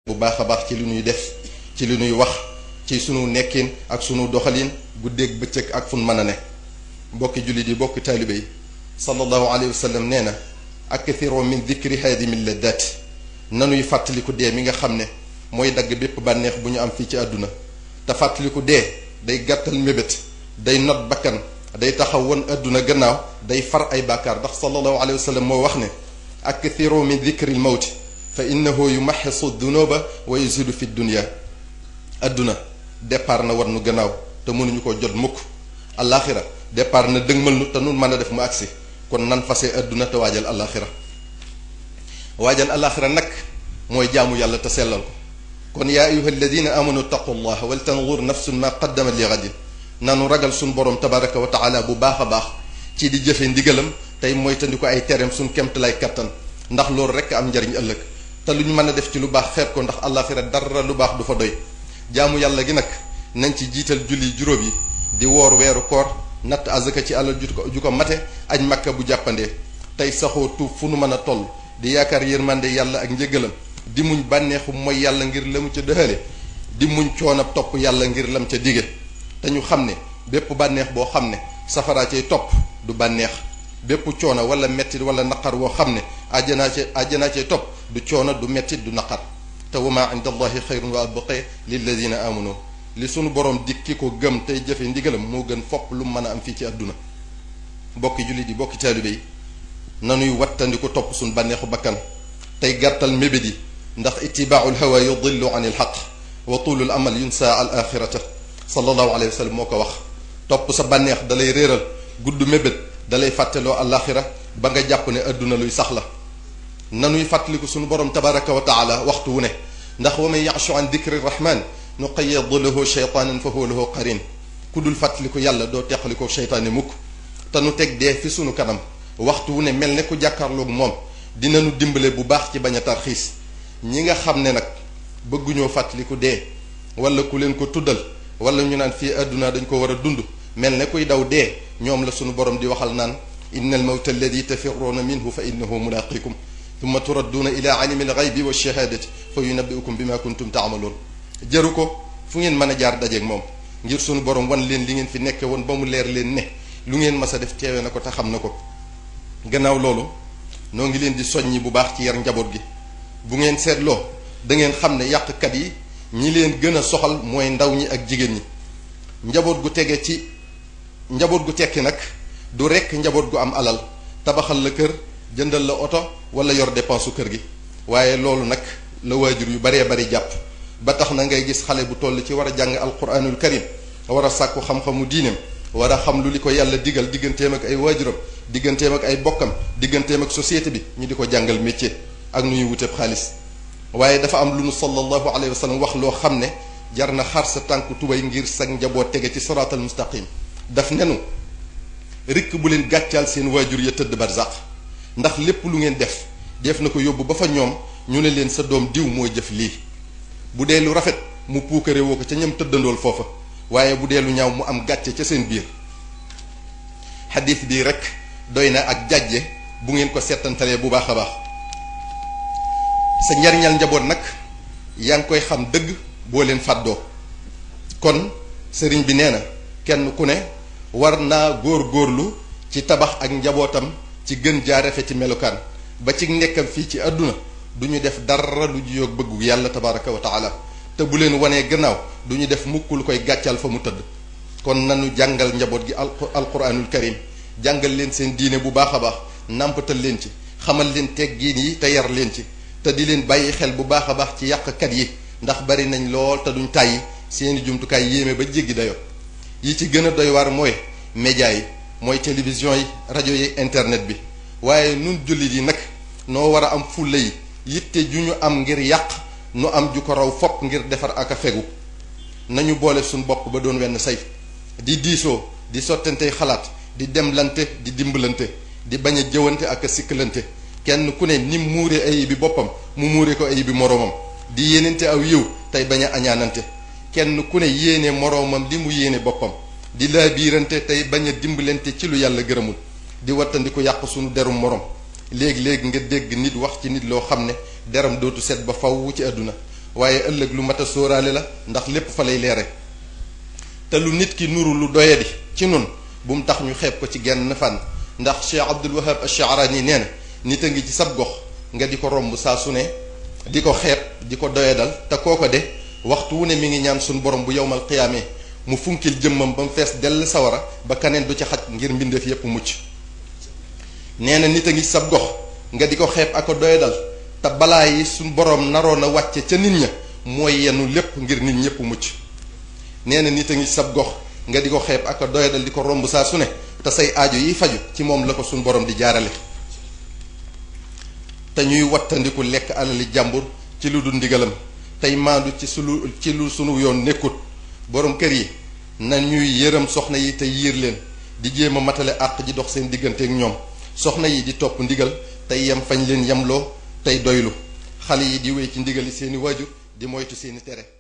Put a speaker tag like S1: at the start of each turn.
S1: bu baax a baax ci li ñuy def ci li ñuy wax ci sunu nekkin ak sunu doxalin guddeeg bëccëg ak fu nu mën a ne mbokki jullit yi bokki taalibe yi sallallahu alayhi wa sallam nee na akthiro min dikri haadimi laddaati nanuy fàttaliku dee mi nga xam ne mooy dagg bépp bànneex bu ñu am fii ci àdduna te fàttaliku dee day gàttal mébét day not bakkan day taxaw woon àdduna gannaaw day far ay bàkkaar ndax sallallahu alayhi wa sallam moo wax ne akthiro min dikri l mawti fa innahu yumaxisu dunuba wa yuzidu fi dunia àdduna départ na war nu gannaaw te mënuñu ko jot mukk alaxira départ na dëgmal nu te nun mën a def mu agsi kon nan fase àdduna te waajal alaxira waajal alaxira nag mooy jaamu yàlla te sellal ko kon yaa ayuha alladina amanu taqu llah wal tanzur nafsun ma qaddamat li gadin nanu ragal suñ borom tabaraka wa taala bu baax a baax ci di jëfe ndigalam tey mooy tandi ko ay tereem suñ kemtalay kattan ndax loolu rekk am njariñ ëllëg te lu ñu mën a def ci lu baax xeeb ko ndax alaxira dara lu baax du fa doy jaamu yàlla gi nag nañ ci jiital julli juróom yi di woor weeru koor natt azaka ci alal ju ko mate aj makka bu jàppandee tey saxoo tuub fu nu mën a toll di yaakaar yërmande yàlla ak njëgalam di muñ bànneexu mooy yàlla ngir la mu ca dëxale di muñ coonab topp yàlla ngir lam ca dige te ñu xam ne bépp bànneex boo xam ne safaraa cay topp du bànneex bépp coono wala mettit wala naqar woo xam ne àjjanaa cay topp du coono du mettit du naqar te wa maa inda allahi xayrun wa abqa lilladina amanu li sunu borom dikki ko gëm tey jëfe ndigalam moo gën fopp lu mën a am fii ci àdduna bokki jullit yi bokki taalibe yi nanuy wattandiku topp suñ bànneexu bakkan tey gàttal mébét yi ndax itibaaul hawa yudillu an il xaq wa tuulul amal yunsa al axirata sallallahu alayhi wa sallam moo ko wax topp sa bànneex dalay réeral gudd mébét dalay fàtteloo alaxira ba nga jàpp ne àdduna luy sax la nanuy fàttaliku suñu borom tabaraka wa taala waxtu wu ne ndax wa man yashu an dikri rahman nuqayyid lahu shaytaanan fa huwa lahu qarin ku dul fàttaliku yàlla doo teqalikoo sheytaane mukk te nu teg dee fi sunu kanam waxtu wu ne mel ne ku jàkkaarloog moom dinañu dimbale bu baax ci bañ a tarxiis ñi nga xam ne nag bëgguñoo fàttaliku dee wala ku leen ko tuddal wala ñu naan fii àdduna dañ ko war a dund mel ne kuy daw dee ñoom la sunu borom di waxal naan inna al mawta alladi tafirruuna minhu fa innahu mulaqikum thumma turadduuna ila alimi al ghaybi wa shahadati fa yunabbiukum bima kuntum taamaloon jëru ko fu ngeen mën a jaar dajeeg moom ngir sunu borom wan leen li ngeen fi nekke woon ba mu leer leen ne lu ngeen mas a def teewe na ko te xam na ko gannaaw loolu noo ngi leen di soññi bu baax ci yar njaboot gi bu ngeen seetloo da ngeen xam ne yàqkat yi ñi leen gën a soxal mooy ndaw ñi ak jigéen ñi njaboot gu tege ci njaboot gu tekki nag du rekk njaboot gu am alal tabaxal la kër jëndal la oto wala yor dépensu kër gi waaye loolu nag la waajur yu baree bari jàpp ba tax na ngay gis xale bu toll ci war a jàng alquranul karim war a sàkku xam-xamu diineem war a xam lu li ko yàlla digal digganteem ak ay waajuram digganteem ak ay bokkam digganteem ak société bi ñu di ko jàngal métier ak nu ñuy wuteeb xaalis waaye dafa am lu nu sallallahu alayhi wa sallam wax loo xam ne jar na xar sa tànku tubay ngir sag njaboot tege ci siraatal mustaqim daf nenu rikk bu leen gàccaal seen waajur ya tëdd barzaq ndax lépp lu ngeen def na ko yóbbu ba fa ñoom ñu ne leen sa doom diw mooy jëf lii bu dee lu rafet mu puukare woo ko ca ñam tëddandool foofa waaye bu dee lu ñaaw mu am gàcce ca seen biir xadiis bii rek doy na ak jàjje bu ngeen ko seetantalee bu baax a baax sa njariñal njaboot nag yaa ngi koy xam dëgg boo leen fàddoo kon sëriñ bi nee na kenn ku ne war naa góor-góorlu ci tabax ak njabootam ci gën jaa rafet ci melukaan ba ci nekkam fii ci àdduna du ñu def dara lu jiyoog bëggu yàlla tabaraka wa taala te bu leen wanee gannaaw du ñu def mukk lu koy gàccal fa mu tëdd kon nanu jàngal njaboot gi alquranul karim jàngal leen seen diine bu baax a baax nàmpatal leen ci xamal leen teggiin yi te yar leen ci te di leen bàyyi xel bu baax a baax ci yàqkat yi ndax bari nañ lool te duñ tàyyi seeni jumtukaay yéeme ba jéggi dayo yi ci gën a doy waar mooy média yi mooy télévision yi rajo yi internet bi waaye nun jullit yi nag noo war a am fulla yi yitte ju ñu am ngir yàq nu am ju ko raw fopp ngir defar ak a fegu nañu boole suñ bopp ba doon wenn say di diisoo di sottantey xalaat di demlante di dimbalante di bañ a jëwante ak a sikkalante kenn ku ne ni muure ayi bi boppam mu muure ko ayi bi moroomam di yéenante aw yiw tey bañ a añaanante kenn ku ne yéene moroomam li mu yéene boppam di laabiirante tey bañ a dimbalante ci lu yàlla gërëmul di wattandiku yàq sunu derum morom léegi-léegi nga dégg nit wax ci nit loo xam ne deram dootu set ba faw ci àdduna waaye ëllëg lu mat a sóoraale la ndax lépp fa lay leere te lu nit ki nuru lu doyadi ci nun bu mu tax ñu xeeb ko ci genn fànn ndax Cheikh Abdul Wahab Ash-Sha'rani nee na nit a ngi ci sab gox nga di ko romb saa su ne di ko xeeb di ko doyadal te kooko de waxtu wu ne mi ngi ñaan suñ borom bu yowmal qiyaamee mu funkil jëmmam ba mu fees dell sawara ba kaneen du ci xaj ngir mbindeef yépp mucc nee na nit a ngi ci sab gox nga di ko xeeb ak ko doyadal te balaa yi suñ borom naroon a wàcce ca nit ña mooy yenu lépp ngir nit ñépp mucc nee na nit a ngi ci sab gox nga di ko xeeb ak ko doyadal di ko romb saa su ne te say aajo yi faju ci moom la ko suñ borom di jaarale te ñuy wattandiku lekk alali jàmbur ci lu dul ndigalam tey maandu ci lu sunu yoon nekkut borom kër yi na ñuy yërëm soxna yi te yiir leen di jéem a matale àq ji dox seen diggante ak ñoom soxna yi di topp ndigal tey yem fañ leen yemloo tey doylu xale yi di wéy ci ndigali seeni waajur di moytu seeni tere